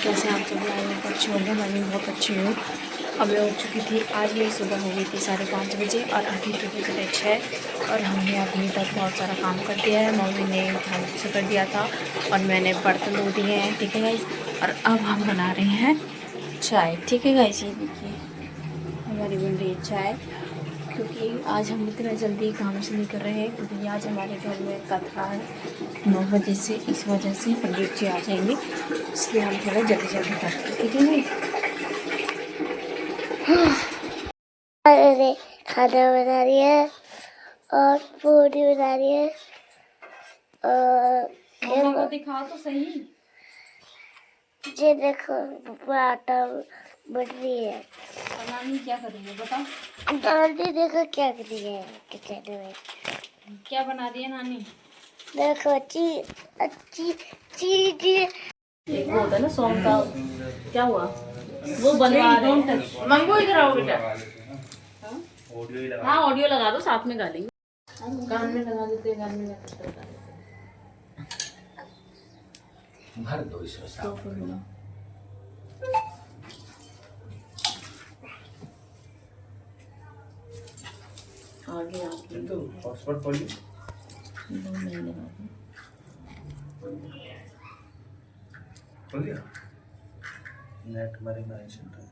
कैसे आप सब लोग अच्छे होंगे। मैं भी बहुत अच्छी हूँ। अब मैं उठ चुकी थी। आज मेरी सुबह हो गई थी 5:30 बजे और अभी टूटी कटे 6 और हमने अभी तक बहुत सारा काम कर दिया है। मम्मी ने झाड़ू से कर दिया था और मैंने बर्तन धो दिए हैं। ठीक है गाइस, और अब हम बना रहे हैं चाय। ठीक है गाइस, ये देखिए हमारी बन रही है चाय, क्योंकि आज हम इतना जल्दी काम से नहीं कर रहे हैं, क्योंकि आज हमारे घर में कथा है 9 बजे से। इस वजह से पंडित जी आ जाएंगे, इसलिए हम थोड़ा जल्दी जल्दी करते हैं। ठीक है नहीं? अरे खाना बना रही है और पूरी बना रही है और मम्मा को दिखाओ तो सही। ये देखो आटा बन रही है। और नानी क्या कर रही है बताओ? नानी देखो क्या कर रही है किचन में। क्या बना रही है नानी? देखो अच्छी अच्छी चीज। एक वो होता है ना सॉन्ग का, क्या हुआ वो बनवा रहे हैं। मंगो इधर आओ बेटा। हाँ ऑडियो लगा दो, साथ में गा लेंगे। कान में लगा देते, कान में लगा देते। भर दो इसमें साफ आगे आगे तो हॉटस्पॉट खोलिए। 2 महीने खोलिए नेट हमारे में चल रहा है।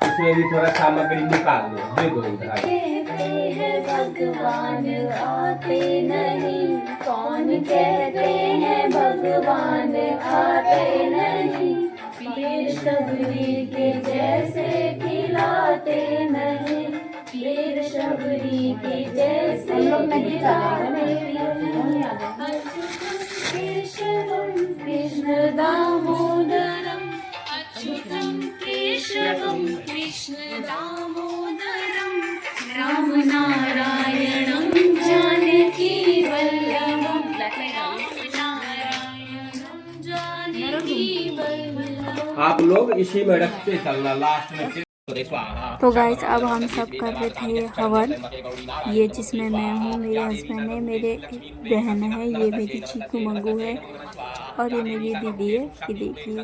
इसमें भी थोड़ा सामग्री निकाल लो, दे दो इधर। कहते हैं भगवान आते नहीं, कौन कहते हैं भगवान आते नहीं, पीर शबरी के जैसे खिलाते नहीं, पीर शबरी के जैसे खिलाते नहीं। केशवम कृष्ण दामोदरम अच्युतम केशवम कृष्ण दामोदरम राम नारायणं जानकी वल्लभं राम नारायणं जानकी वल्लभं। आप लोग इसी में रखते चलना, लास्ट में तो गाइस अब हम सब कर रहे थे हवन। ये जिसमें मैं हूँ, मेरे हस्बैंड है, मेरे बहन है, ये मेरी चीकू मंगू है और ये मेरी दीदी है। ये देखिए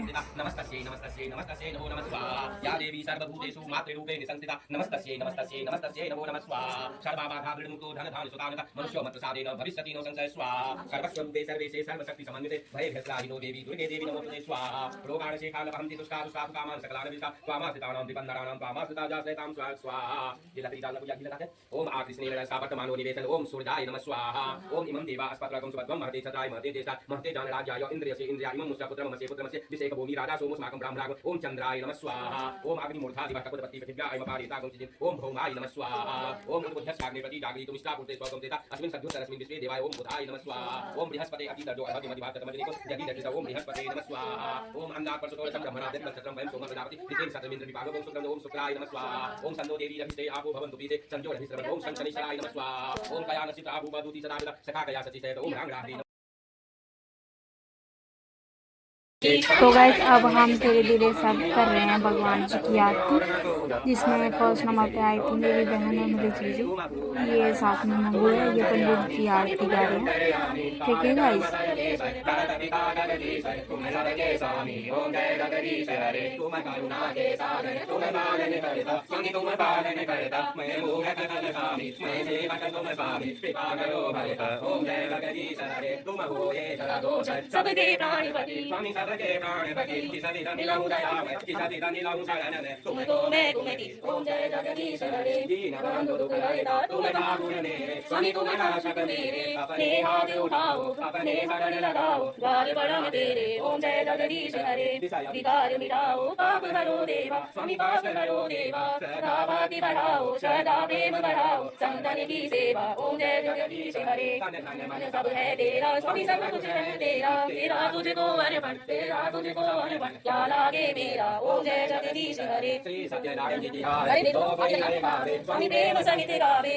ओम आकृष्णे सावर्तमानो निवेशन ओम सूर्याय नमः स्वाहा ओम इमं देवा अस्पत्रकं सुभद्रं महते छत्राय महते देशा महते जानराज्याय इंद्रियसे इंद्रियाय इमं मुस्य पुत्रमस्य पुत्रमस्य विषेक भूमि राजा सोमस्माकं ब्रह्मराग ओम चंद्राय नमः स्वाहा ओम अग्निमूर्धा दिवः ककुतपति पृथिव्याय मपारितागं सिजिन ओम भौमाय नमः स्वाहा ओम उद्बुद्धस्माग्ने प्रति जागरितुं इष्टापूर्ते स्वकं तेता अस्मिन् सद्युतरस्मिन् विश्वे देवाय ओम बुधाय नमः स्वाहा ओम बृहस्पते अतिदर्जो अहदिमदिवातमजनिको जगिदर्जित ओम बृहस्पते नमः स्वाहा ओम अन्नात्परसतोरसं ब्रह्मणादेव नक्षत्रं वयं सोमं प्रजापति वितेन सतमिन्द्र विभागं ओम शुक्रं ओम शुक्राय नमः स्वाहा ओम सन्नो देवी रहिते आपो भवन्तु पीते संजो रहिश्रवण ओम शंशनिश्चराय नमः स्वाहा ओम कयानसित आभूवदूति सदा सखा कया सचिशयत ओम रांगराह्री। तो गाइस अब हम धीरे धीरे सब कर रहे हैं भगवान जी की आरती, जिसमें फर्स्ट नंबर पे आई थी मेरी बहन और मेरे जीजू। ये साथ में मंगू है, ये पंडित जी आरती गा रहे हैं। ठीक है गाइस। सबके प्राणपति के प्राणपति किसदि दनिलहु दयाम किसदि दनिलहु शरणन तुम तो मैं तुम्हें ओम जय जगदीश हरे दीन बंधु दुख हरता तुम ठाकुर मेरे स्वामी तुम रक्षक मेरे अपने हाथ उठाओ अपने शरण लगाओ द्वार बड़ा तेरे ओम जय जगदीश हरे विकार मिटाओ पाप हरो देवा स्वामी पाप हरो देवा सदा भक्ति बढ़ाओ सदा प्रेम बढ़ाओ संतन की सेवा ओम जय जगदीश हरे मन सब है तेरा स्वामी सब कुछ है तेरा तेरा तुझको अर्पण तेरा तुझको सवन बन क्या लागे मेरा ओम जय जगदीश हरे श्री सत्यनारायण जी की हार हरे दो कोई हरे गावे स्वामी प्रेम सहित गावे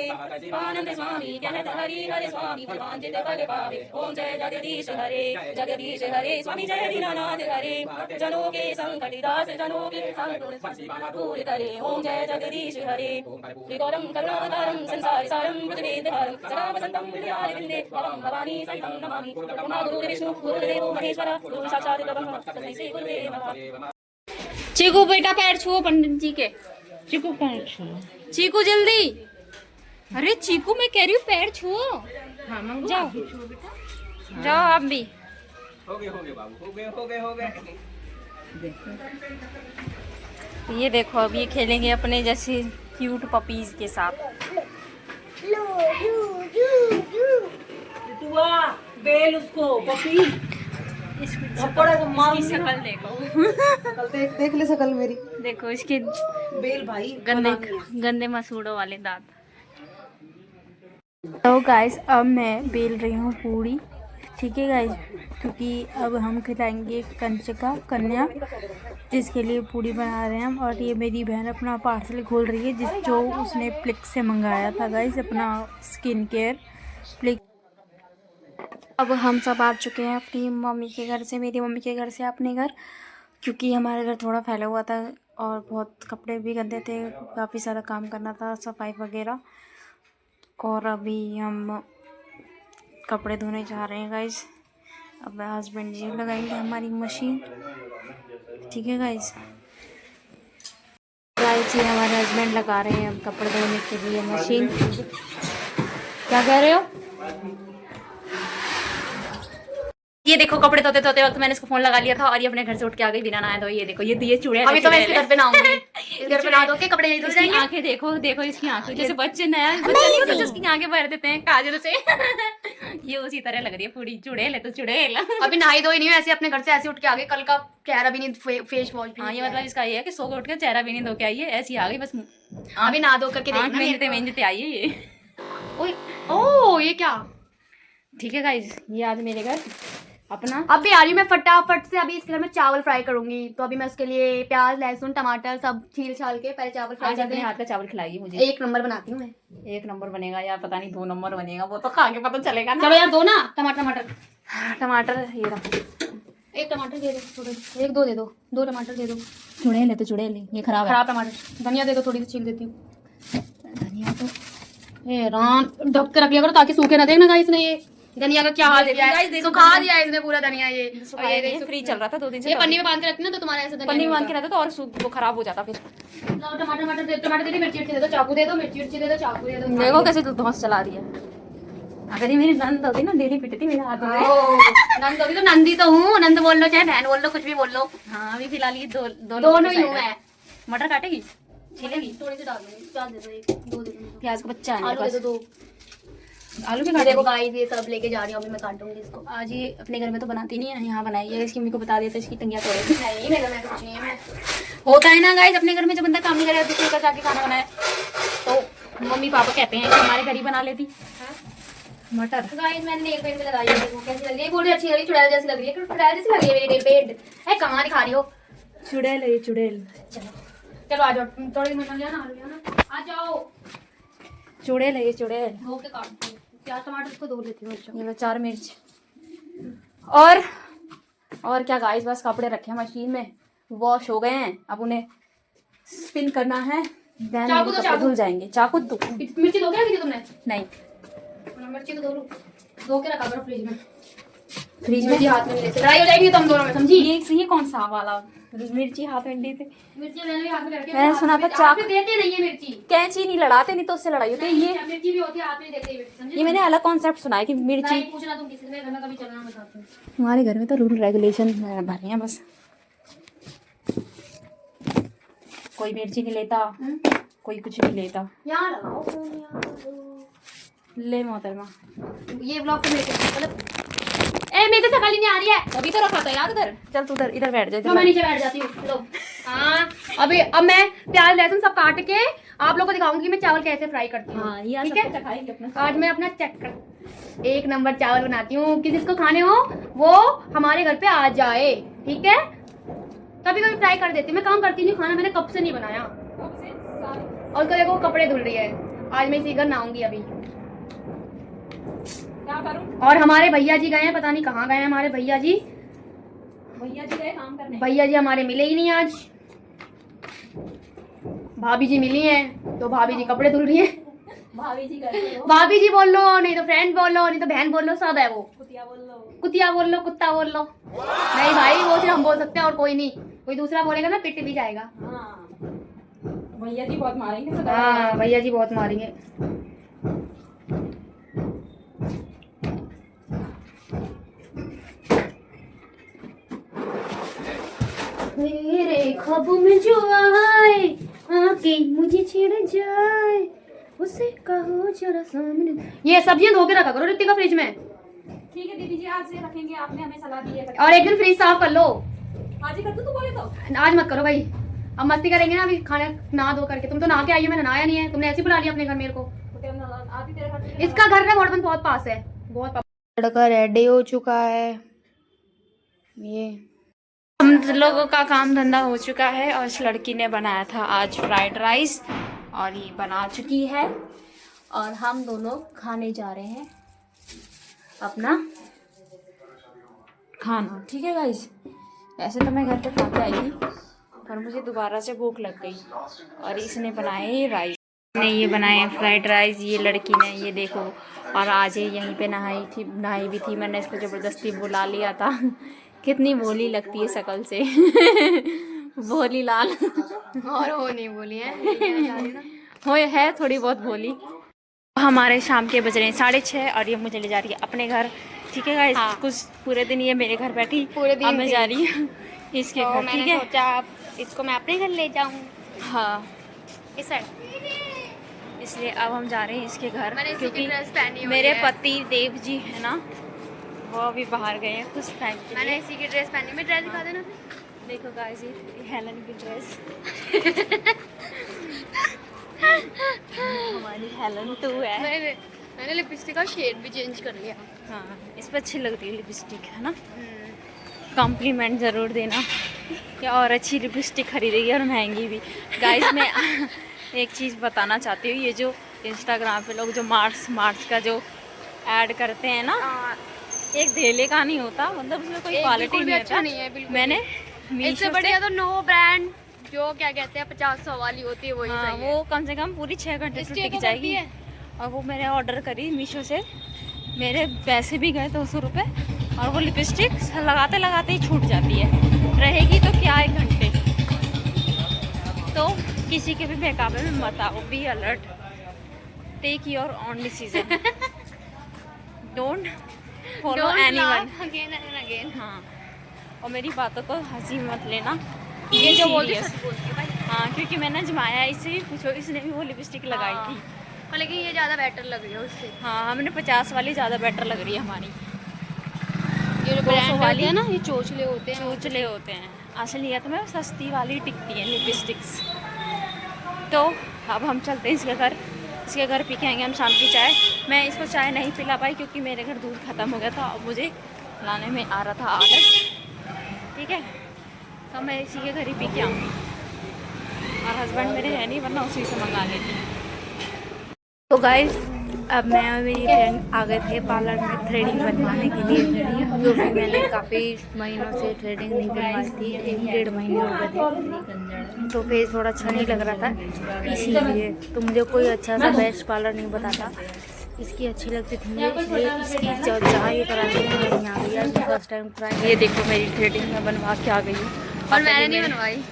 आनंद स्वामी कहत हरि हरे स्वामी भगवान जित फल पावे ओम जय जगदीश हरे स्वामी जय दीनानाथ हरे जनों के संकट दास जनों के संकट दूर करे ओम जय जगदीश हरे त्रिगौरम करुणावतारम संसार सारम बुद्धवेदहारम सदा वसंतम विद्याय विंदे भवम भवानी सहितं नमामि ब्रह्मा गुरुर् विष्णु गुरुर्देवो महेश्वरः गुरु साक्षात् परब्रह्म तस्मै श्री गुरुवे नमः। चीकू बेटा पैर छुओ पंडित जी के। चीकू पैर छुओ, चीकू जल्दी। अरे चीकू मैं कह रही हूँ पैर छुओ। हाँ मंगू जाओ जाओ आप भी। हो गए बाबू हो गए ये देखो अब ये खेलेंगे अपने जैसे क्यूट पपीज के साथ। बेल उसको पपी इसकी शकल देखो देख ले शकल मेरी। देखो इसके बेल भाई गंदे मसूड़ों वाले दांत। तो गाइस अब मैं बेल रही हूँ पूरी, ठीक है गाइस, क्योंकि अब हम खिलाएंगे कंचका कन्या जिसके लिए पूरी बना रहे हैं हम। और ये मेरी बहन अपना पार्सल खोल रही है जो उसने प्लिक से मंगाया था गाइस, अपना स्किन केयर प्लिक। अब हम सब आ चुके हैं अपनी मम्मी के घर से, मेरी मम्मी के घर से अपने घर, क्योंकि हमारे घर थोड़ा फैला हुआ था और बहुत कपड़े भी गंदे थे, काफ़ी सारा काम करना था, सफाई वगैरह। और अभी हम कपड़े धोने जा रहे हैं गाइस। अब हस्बैंड जी लगाएंगे हमारी मशीन, ठीक है गाइस। ये हमारे हस्बैंड लगा रहे हैं कपड़े धोने के लिए मशीन। क्या कह रहे हो? ये देखो कपड़े धोते धोते वक्त मैंने इसको फोन लगा लिया था और ये अपने घर से उठ के आ गई बिना नहाए धोए। ये देखो ये चूड़े अभी तो मैं इसके घर पे नहाऊंगी। इस घर पे नहा धो के कपड़े नहीं धो इसकी जाएंगे। आंखें देखो इसकी आंखें जैसे बच्चे नया बच्चा नहीं होता जिसकी आंखें भर देते हैं काजल से। ये उसी तरह लग रही है पूरी चुड़ैल तो चुड़ैल। अभी नहाई धोई नहीं हूँ, ऐसे अपने घर से ऐसे उठ के आ गई। कल का चेहरा भी नहीं, फेस वॉश भी। हाँ ये मतलब इसका ये है कि सो के उठ के चेहरा भी नहीं धो के आई है, ऐसी आ गई बस। अभी नहा धो करके देखना। मेंजते आई है ये। ओह ये क्या? ठीक है गाइस, ये आज मेरे घर अपना अभी आ रही हूँ मैं फटाफट से। अभी इसके घर में चावल फ्राई करूंगी, तो अभी मैं उसके लिए प्याज लहसुन टमाटर सब छील छाल के पहले चावल फ्राई आज करते अपने हैं। हाथ का चावल खिलाइए मुझे। 1 नंबर बनाती हूँ मैं। 1 नंबर बनेगा या पता नहीं 2 नंबर बनेगा, वो तो खा के पता चलेगा ना। चलो यार दो ना टमाटर। टमाटर ये रहा। 1 टमाटर दे दो, थोड़े 1-2 दे दो, 2 टमाटर दे दो। चुड़ैल है तो चुड़ैल है, ये खराब है। खराब टमाटर। धनिया दे दो, थोड़ी सी छील देती हूँ। धनिया तो ए राम, ढक के रख लिया करो ताकि सूखे ना। देखना गाइस ने ये धनिया का क्या हाल किया है, सुखा दिया है इसने पूरा धनिया। ये फ्री चल रहा था 2 दिन से। ये पन्नी में बांध के रखती ना तो तुम्हारा ऐसा धनिया पन्नी में बांध के रहता तो और वो खराब हो जाता फिर। टमाटर दे दो, मिर्ची दे दो, चाकू दे दो, मिर्ची दे दो, चाकू दे दो। देखो कैसे तू धौंस चला रही है। अगर ये मेरी नंद होती ना डेली पिटती मेरे हाथ में। नंद होगी तो नंदी तो हूँ, नंद बोल लो चाहे बहन बोल लो, कुछ भी बोल लो। हाँ अभी फिलहाल ये दोनों ही हूँ मैं। मटर काटेगी? छीलेगी थोड़ी सी डाल दूंगी। प्याज दे दो, 1-2 दे दो। प्याज का बच्चा है आलू दे दो 2। आलू भी देखो गाइस ये सब लेके जा रही हूँ, अभी मैं काटूंगी इसको। आज ये अपने घर में तो बनाती नहीं है, यहाँ बनाई है। इसकी मम्मी को बता देते इसकी टंगिया तोड़े। नहीं मेरे घर में कुछ नहीं है। मैं होता है ना गाइस, अपने घर में जब बंदा काम नहीं करे दूसरे का जाके खाना बनाए तो मम्मी पापा कहते हैं कि हमारे घर ही बना लेती। मटर गाइस मैंने नेल पेंट लगाई है, देखो कैसी लग रही है। बोल रही अच्छी लग रही है, चुड़ैल जैसी लग रही है। चुड़ैल जैसी लग रही है मेरी नेल पेंट। ए कहाँ दिखा रही हो? चुड़ैल है ये चुड़ैल। चलो आ जाओ, थोड़ी मटर लिया ना, आलू लिया ना, आ जाओ। चुड़ैल है ये चुड़ैल। धो के काट दो। प्याज टमाटर को धो लेती हूँ। ये 4 मिर्च और क्या गाइस, बस कपड़े रखे हैं मशीन में, वॉश हो गए हैं। अब उन्हें स्पिन करना है, देन चाकू मेरे दो, कपड़े धुल जाएंगे। चाकू दो। मिर्ची धो के रखी थी तुमने? नहीं मिर्ची को धो के रखा करो फ्रिज में। फ्रिज में मिर्ची हाथ में ले, लड़ाई हो जाएगी तुम दोनों में, समझी? ये कौन सा वाला मिर्ची हाथ में ली थी? मिर्ची मैंने भी हाथ में रखी है। मैंने सुना था चाकू देते नहीं है मिर्ची। कैंची नहीं लड़ाते, नहीं तो उससे लड़ाई होती है। ये मिर्ची भी होती है हाथ में देते हुए, समझे? ये मैंने अलग कॉन्सेप्ट सुना है कि मिर्ची। नहीं पूछना तुम किसी से, घर में कभी चलना मत आते। हमारे घर में तो रूल रेगुलेशन भरे हैं बस। कोई मिर्ची नहीं लेता, कोई कुछ नहीं लेता। यहाँ लगाओ फोन, यहाँ ले मोहतरमा। ये ब्लॉग तो मेरे मतलब ए अरे मेरे को शक्ल ही नहीं आ रही है। अभी तो रखा था यार उधर। चल तू इधर बैठ जा। तो मैं नीचे बैठ जाती हूँ। लो हाँ, अब मैं प्याज लहसुन सब काट के आप लोगों को दिखाऊंगी मैं चावल कैसे फ्राई करती हूँ। हाँ ये ठीक है, खाएंगे अपना। आज मैं अपना चेक कर 1 नंबर चावल बनाती हूँ कि जिसको खाने हो वो हमारे घर पे आ जाए। ठीक है, कभी कभी फ्राई कर देती हूँ। मैं काम करती नहीं, खाना मैंने कब से नहीं बनाया। और उसका देखो कपड़े धुल रही है। आज मैं इसी घर नहाऊंगी अभी। क्या करूं? और हमारे भैया जी गए हैं, पता नहीं कहाँ गए हैं हमारे भैया जी। भैया जी गए काम करने। भैया जी हमारे मिले ही नहीं आज। भाभी जी मिली हैं तो भाभी जी कपड़े धुल रही हैं। भाभी जी गए। भाभी जी बोल लो, नहीं तो फ्रेंड बोल लो, नहीं तो बहन बोल लो, सब है वो। कुतिया बोल लो। कुतिया बोल लो, कुत्ता बोल लो। नहीं भाई, वो सिर्फ हम बोल सकते हैं और कोई नहीं। कोई दूसरा बोलेगा ना पिट भी जाएगा। हाँ भैया जी बहुत मारेंगे तो। हाँ भैया जी बहुत मारेंगे। मेरे ख्वाबों में जो आए आके मुझे छेड़ जाए उसे कहो जरा सामने। ये सब्जियां धो के रखा करो रितिका फ्रिज में। ठीक है दीदी जी, आज से रखेंगे, आपने हमें सलाह दी है। और एक दिन फ्रिज साफ कर लो। आज ही कर दूं तू बोले तो। आज मत करो भाई, अब मस्ती करेंगे ना अभी खाना नहा धो करके। तुम तो नहा के आई हो, मैंने नहाया नहीं है। तुमने ऐसे बुला लिया अपने घर मेरे को। आज ही तेरे घर। इसका घर ना मोड़बन बहुत पास है, बहुत पास। लड़का रेडी हो चुका है। ये हम लोगों का काम धंधा हो चुका है और इस लड़की ने बनाया था आज फ्राइड राइस और ये बना चुकी है और हम दोनों खाने जा रहे हैं अपना खाना। ठीक है गाइस, वैसे तो मैं घर पे खा के आई थी पर मुझे दोबारा से भूख लग गई और इसने बनाए ये राइस। ने ये बनाए फ्राइड राइस, ये लड़की ने, ये देखो। और आज ये यहीं पे नहाई भी थी। मैंने इसको ज़बरदस्ती बुला लिया था। कितनी भोली लगती है शक्ल से। भोली लाल। और वो नहीं बोली है, हो है थोड़ी बहुत भोली। हमारे शाम के बज रहे हैं 6:30 और ये मुझे ले जा रही है अपने घर। ठीक है गाइस, हाँ। कुछ पूरे दिन ये मेरे घर बैठी, पूरे दिन अब मैं जा रही हूँ इसके घर। ठीक है, सोचा इसको मैं अपने घर ले जाऊँ। हाँ इस साइड, इसलिए अब हम जा रहे हैं इसके घर क्योंकि मेरे पति देव जी है ना, वो अभी बाहर गए हैं कुछ टाइम के लिए। मैंने इसी की ड्रेस पहनी। मैं ड्रेस दिखा देना। देखो गाइस, ये हेलन की ड्रेस। हमारी हेलन 2 है। मैंने लिपस्टिक का शेड भी चेंज कर लिया। हाँ इस पर अच्छी लगती है लिपस्टिक, है ना। कॉम्प्लीमेंट ज़रूर देना कि और अच्छी लिपस्टिक खरीदेगी और महंगी भी। गाइस मैं एक चीज़ बताना चाहती हूँ, ये जो इंस्टाग्राम पे लोग जो मार्स का जो ऐड करते हैं ना, एक धेले का नहीं होता, मतलब उसमें कोई क्वालिटी नहीं अच्छा नहीं है बिल्कुल। मैंने इससे बढ़िया तो नो ब्रांड जो क्या कहते हैं 50-100 वाली होती है वही सही है। वो कम से कम पूरी 6 घंटे टिक जाएगी। और वो मैंने ऑर्डर करी मीशो से, मेरे पैसे भी गए 200 रुपये और वो लिपस्टिक लगाते लगाते ही छूट जाती है। रहेगी तो क्या 1 घंटे। तो किसी के भी बहकावे में मत आओ, be alert, take your own decision, don't follow anyone again and again. हाँ, और मेरी बातों को हंसी मत लेना, ये जो बोलती है। हाँ क्योंकि मैंने जमाया, इससे भी पूछो, इसने भी वो लिपस्टिक लगाई थी लेकिन ये ज़्यादा बेटर लग रही है उससे। हाँ हमने 50 वाली ज़्यादा बेटर लग रही है हमारी। ये जो ब्रांड वाली है ना, ये चोचले होते हैं असलियत में सस्ती वाली टिकती हैं लिपस्टिक्स। तो अब हम चलते हैं इसके घर पी के आएंगे हम शाम की चाय। मैं इसको चाय नहीं पिला पाई क्योंकि मेरे घर दूध ख़त्म हो गया था, अब मुझे लाने में आ रहा था आलस। ठीक है, तो मैं इसी के घर ही पी के आऊँगी और हस्बैंड मेरे है नहीं, वरना उसी से मंगा लेती। तो गाइस अब मैं और मेरी फ्रेंड आ गए थे पार्लर में थ्रेडिंग बनवाने के लिए, क्योंकि मैंने काफ़ी महीनों से थ्रेडिंग नहीं बनवाई थी, 1-1.5 महीने हो गए थे, तो फेस थोड़ा अच्छा नहीं लग रहा था, इसीलिए। तो मुझे कोई अच्छा सा बेस्ट पार्लर नहीं बताता, इसकी अच्छी लगती थी मुझे, इसलिए इसकी जहाँ ये कराती थी मैं यहाँ आ गई फर्स्ट टाइम ट्राई। ये देखो मेरी थ्रेडिंग मैं बनवा के आ गई हूँ और मैंने नहीं बनवाई,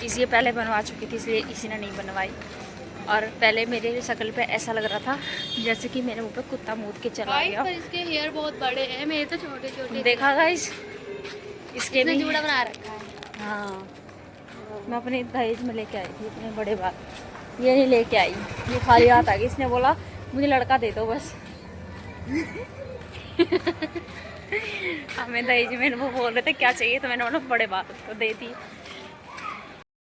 इसलिए पहले बनवा चुकी थी, इसलिए इसी ने नहीं बनवाई। और पहले मेरे शक्ल पे ऐसा लग रहा था जैसे कि मेरे मुंह पे कुत्ता मूत के चला गया। पर इसके हेयर बहुत बड़े हैं, मेरे तो छोटे छोटे। देखा गाइस, इसके भी जूड़ा बना रखा है। हाँ मैं अपने दहेज में लेके आई थी इतने बड़े बाल, ये नहीं लेके आई, ये खाली हाथ आ गई। इसने बोला मुझे लड़का दे दो बस। हमें दही जी मैंने वो बोल रहे थे क्या चाहिए, तो मैंने बोला बड़े बात को दे दी।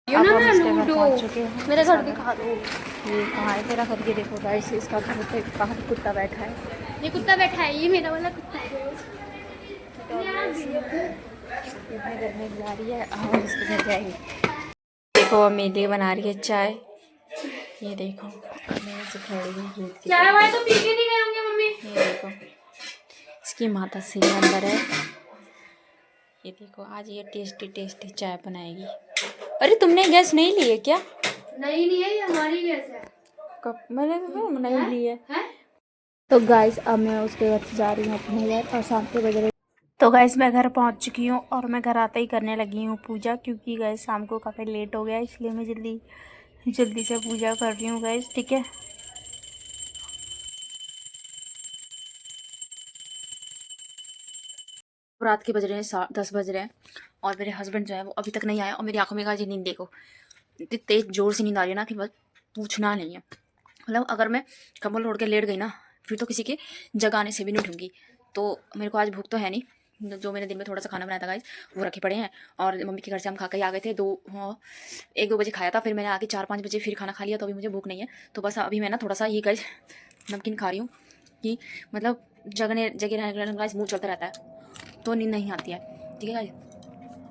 अब हम इसके घर पहुंच चुके हैं। मेरा घर दिखा दो। ये कहाँ है तेरा घर? ये देखो गाइस, इसका घर पे बाहर कुत्ता बैठा है। ये कुत्ता बैठा है, ये मेरा वाला कुत्ता है। अपने घर में जा रही है, हम इसके घर जाएंगे। देखो अमीली बना रही है चाय। ये देखो मैं इसे खड़ी हूँ दूध की। चाय वाय तो पी के नहीं गए होंगे मम्मी। ये देखो इसकी माता श्री अंदर है। ये देखो आज ये टेस्टी टेस्टी चाय बनाएगी। अरे तुमने गैस नहीं ली है क्या? नहीं नहीं है, ये हमारी गैस है। कब? मैंने तो नहीं ली है। हैं? तो गाइस अब मैं उसके घर से जा रही हूँ अपने घर, और शाम के बज रहे। तो गाइस मैं घर पहुँच चुकी हूँ, और मैं घर आते ही करने लगी हूँ पूजा, क्योंकि गाइस शाम को काफ़ी लेट हो गया, इसलिए मैं जल्दी से पूजा कर रही हूँ गाइस, ठीक है। रात के बज रहे हैं 10 बज रहे हैं, और मेरे हस्बैंड जो है वो अभी तक नहीं आए, और मेरी आंखों में गाइस नींद देखो इतनी तेज जोर से नींद आ रही है ना कि बस पूछना नहीं है। मतलब अगर मैं कम्बल ओढ़ के लेट गई ना, फिर तो किसी के जगाने से भी नहीं उठूंगी। तो मेरे को आज भूख तो है नहीं, जो मैंने दिन में थोड़ा सा खाना बनाया था गाइस वो रखे पड़े हैं, और मम्मी के घर से हम खा के आ गए थे 1-2 बजे खाया था, फिर मैंने आके 4-5 बजे फिर खाना खा लिया, तो अभी मुझे भूख नहीं है। तो बस अभी मैं ना थोड़ा सा ये गाइस नमकीन खा रही हूँ, कि मतलब जगह रहने गाइस मुँह चलता रहता है तो नींद नहीं आती है, ठीक है गाइस।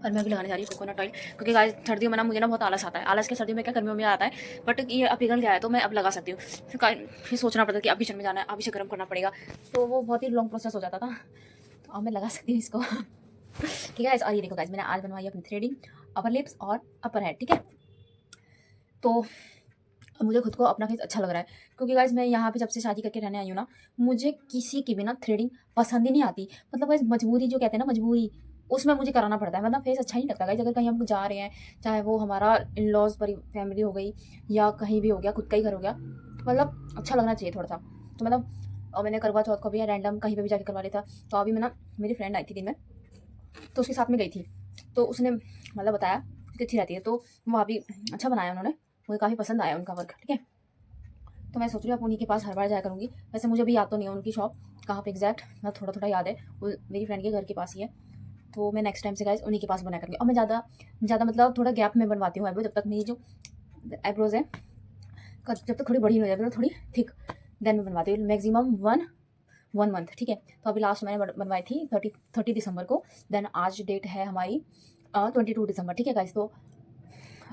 और मैं भी लगाने जा रही हूँ कोकोनट ऑयल, क्योंकि गाइस सर्दियों में ना मुझे ना बहुत आलस आता है। आलस के सर्दियों में क्या, गर्मियों में आता है, बट ये अब पिघल गया है तो मैं अब लगा सकती हूँ। फिर सोचना पड़ता है कि अभी किचन में जाना है, अभी से गर्म करना पड़ेगा, तो वो बहुत ही लॉन्ग प्रोसेस हो जाता था। तो अब मैं लगा सकती हूँ इसको। ठीक है गाइस, और ये देखो गाइस मैंने आज बनवाई अपनी थ्रेडिंग, अपर लिप्स और अपर हेड, ठीक है। तो मुझे खुद को अपना फेस अच्छा लग रहा है, क्योंकि गाइस मैं यहाँ पे जब से शादी करके रहने आई हूँ ना, मुझे किसी की भी ना थ्रेडिंग पसंद ही नहीं आती। मतलब गाइस मजबूरी जो कहते हैं ना, मजबूरी, उसमें मुझे कराना पड़ता है, मतलब फेस अच्छा ही नहीं लगता गाइस। अगर कहीं हम जा रहे हैं, चाहे वो हमारा इन लॉज पर फैमिली हो गई, या कहीं भी हो गया, खुद का ही घर हो गया, मतलब अच्छा लगना चाहिए थोड़ा सा। तो मतलब, और मैंने करवा चौथ को भी रैंडम कहीं पर भी जाके करवा लिया था। तो अभी मैं ना, मेरी फ्रेंड आई थी दिन में, तो उसके साथ में गई थी, तो उसने मतलब बताया कि अच्छी रहती है, तो वहाँ भी अच्छा बनाया उन्होंने, मुझे काफ़ी पसंद आया उनका वर्क, ठीक है। तो मैं सोच रही हूँ उन्हीं के पास हर बार जाया करूँगी। वैसे मुझे भी याद तो नहीं है उनकी शॉप कहाँ पे एग्जैक्ट, मतलब थोड़ा थोड़ा याद है, वो मेरी फ्रेंड के घर के पास ही है। तो मैं नेक्स्ट टाइम से गाइस उन्हीं के पास बनाया करूँगी। और मैं ज़्यादा मतलब थोड़ा गैप में बनवाती हूँ आईब्रो, जब तक मेरी जो आईब्रोज है जब तक थोड़ी बड़ी नहीं हो जाती, मतलब थोड़ी थिक, देन मैं बनवाती हूँ मैक्सिमम 1 मंथ, ठीक है। तो अभी लास्ट मैंने बनवाई थी 30 दिसंबर को, देन आज डेट है हमारी 22 दिसंबर, ठीक है गाइस। तो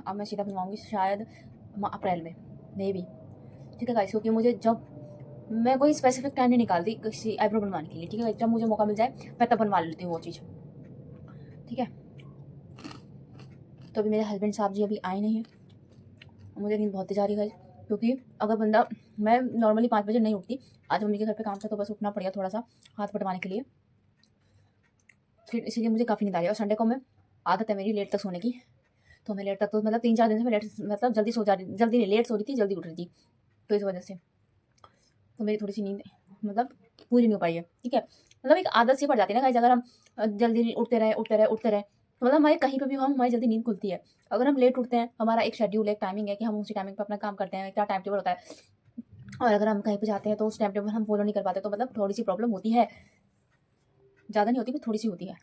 अब मैं सीधा बनवाऊँगी शायद अप्रैल में, मे बी, ठीक है गाइस। क्योंकि मुझे जब मैं कोई स्पेसिफिक टाइम नहीं निकालती किसी आईब्रो बनवाने के लिए, ठीक है, जब मुझे मौका मिल जाए मैं तब बनवा लेती हूँ वो चीज़, ठीक है। तो अभी मेरे हस्बैंड साहब जी अभी आए नहीं हैं, मुझे नींद बहुत तेज आ रही है, क्योंकि अगर बंदा, मैं नॉर्मली 5 बजे नहीं उठती, आज मम्मी के घर पे काम था तो बस उठना पड़ गया थोड़ा सा हाथ बटवाने के लिए, फिर इसीलिए मुझे काफ़ी नींद आ रही है। और संडे को मैं, आदत है मेरी लेट तक सोने की, तो मैं लेट तक, तो मतलब 3-4 दिन से मैं लेट, मतलब जल्दी सो जा रही, जल्दी नहीं, लेट सो रही थी, जल्दी उठ रही थी, तो इस वजह से तो मेरी थोड़ी सी नींद मतलब पूरी नहीं हो पाई है, ठीक है। मतलब एक आदत सी पड़ जाती है ना गाइस, अगर हम जल्दी उठते रहे तो मतलब हमारे कहीं पर भी हम, हमारी जल्दी नींद खुलती है। अगर हम लेट उठते हैं, हमारा एक शेड्यूल है, एक टाइमिंग है कि हम उसी टाइमिंग पर अपना काम करते हैं, क्या टाइम टेबल होता है, और अगर हम कहीं पर जाते हैं तो उस टाइम टेबल हम फॉलो नहीं कर पाते, तो मतलब थोड़ी सी प्रॉब्लम होती है, ज़्यादा नहीं होती, पर थोड़ी सी होती है।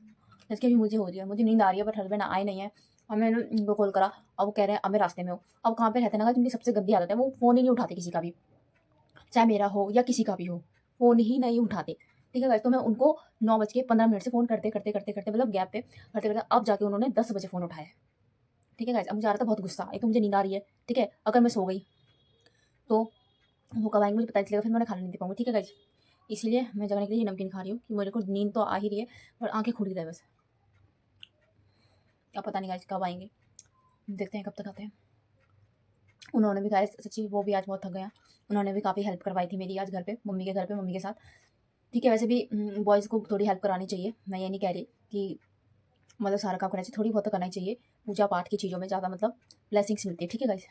जैसे कि अभी मुझे हो रही है, मुझे नींद आ रही है, बट हस्बैंड आए नहीं है, और मैंने उनको कॉल करा, अब वो कह रहे हैं अब मैं रास्ते में हूँ। अब कहाँ पे रहते हैं ना, उनकी सबसे गंदी आदत है, वो फ़ोन ही नहीं उठाते किसी का भी, चाहे मेरा हो या किसी का भी हो, फ़ोन ही नहीं उठाते, ठीक है गाइस। तो मैं उनको 9:15 से फ़ोन करते मतलब गैप पे करते अब जाके उन्होंने 10 बजे फ़ोन उठाया, ठीक है गाइस। अब मुझे आ रहा था बहुत गुस्सा, एक तो मुझे नींद आ रही है, ठीक है, अगर मैं सो गई तो वो कब आएंगे मुझे पता नहीं चलेगा, फिर मैंने खाना नहीं दे पाऊंगी, ठीक है गाइस। इसलिए मैं जगने के लिए नमकीन खा रही हूँ कि मेरे को नींद तो आ ही रही है, और आंखें खुल रही है बस। अब पता नहीं गाइस कब आएंगे, देखते हैं कब तक आते हैं। उन्होंने भी गाइस सच्ची, वो भी आज बहुत थक गया, उन्होंने भी काफ़ी हेल्प करवाई थी मेरी आज घर पे, मम्मी के घर पे, मम्मी के साथ, ठीक है। वैसे भी बॉयज़ को थोड़ी हेल्प करानी चाहिए, मैं ये नहीं कह रही कि मतलब सारा काम करना चाहिए, थोड़ी बहुत तो करना ही चाहिए, पूजा पाठ की चीज़ों में ज़्यादा मतलब ब्लेसिंग्स मिलती है, ठीक है गाइस।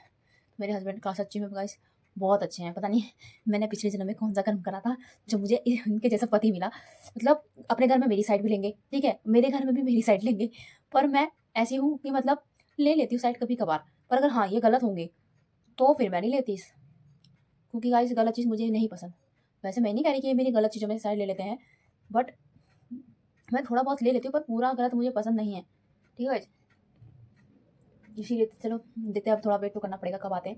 मेरे हस्बैंड का सच्ची में गाइस बहुत अच्छे हैं, पता नहीं मैंने पिछले जन्म में कौन सा कर्म करा था जो मुझे इनके जैसा पति मिला। मतलब अपने घर में मेरी साइड भी लेंगे, ठीक है, मेरे घर में भी मेरी साइड लेंगे, पर मैं ऐसी हूँ कि मतलब ले लेती हूँ साइड कभी कभार, पर अगर हाँ ये गलत होंगे तो फिर मैं नहीं लेती, क्योंकि गाइस गलत चीज़ मुझे नहीं पसंद। वैसे मैं नहीं कह रही कि ये मेरी गलत चीज़ों में साइड ले लेते हैं, बट मैं थोड़ा बहुत ले लेती हूँ पर पूरा गलत मुझे पसंद नहीं है, ठीक है गाइस। इसीलिए चलो देखते हैं, अब थोड़ा वेट तो करना पड़ेगा, कब आते हैं।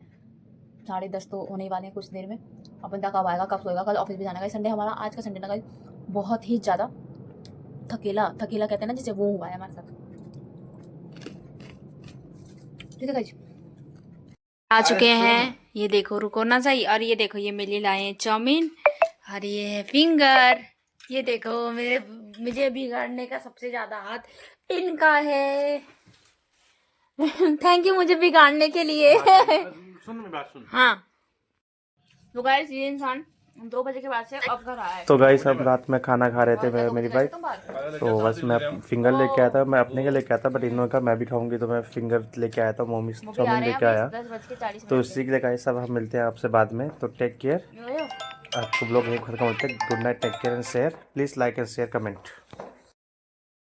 10:30 तो होने ही वाले हैं कुछ देर में। अब बंदा कब आएगा कब सोएगा, कल ऑफिस भी जाना है। संडे हमारा आज का संडे ना गाइस बहुत ही ज़्यादा थकेला कहते हैं ना जिसे, वो हुआ है हमारे साथ, ठीक है गाइस। आ चुके हैं, ये देखो रुको ना सही, और ये देखो ये मेरे लिए लाए हैं चाउमीन, और ये है फिंगर। ये देखो मुझे बिगाड़ने का सबसे ज़्यादा हाथ इनका है। थैंक यू मुझे बिगाड़ने के लिए। सुन मेरी बात सुन। हाँ तो गाइस ये इंसान 2 बजे के बाद से अब घर आया है। तो गाइस अब रात में खाना खा रहे थे मैं मेरी वाइफ, तो बस मैं फिंगर लेके आया था, मैं अपने के लेके आया था, बट इन्होंने कहा मैं भी खाऊंगी तो मैं फिंगर लेके आया था, मोमी चाउमीन लेके आया। 10:40 तो इसी के लिए गाइस अब हम मिलते हैं आपसे बाद में, तो टेक केयर। आपको ब्लॉग यहीं खत्म होते हैं। Good night, take care and share, please like and share comment.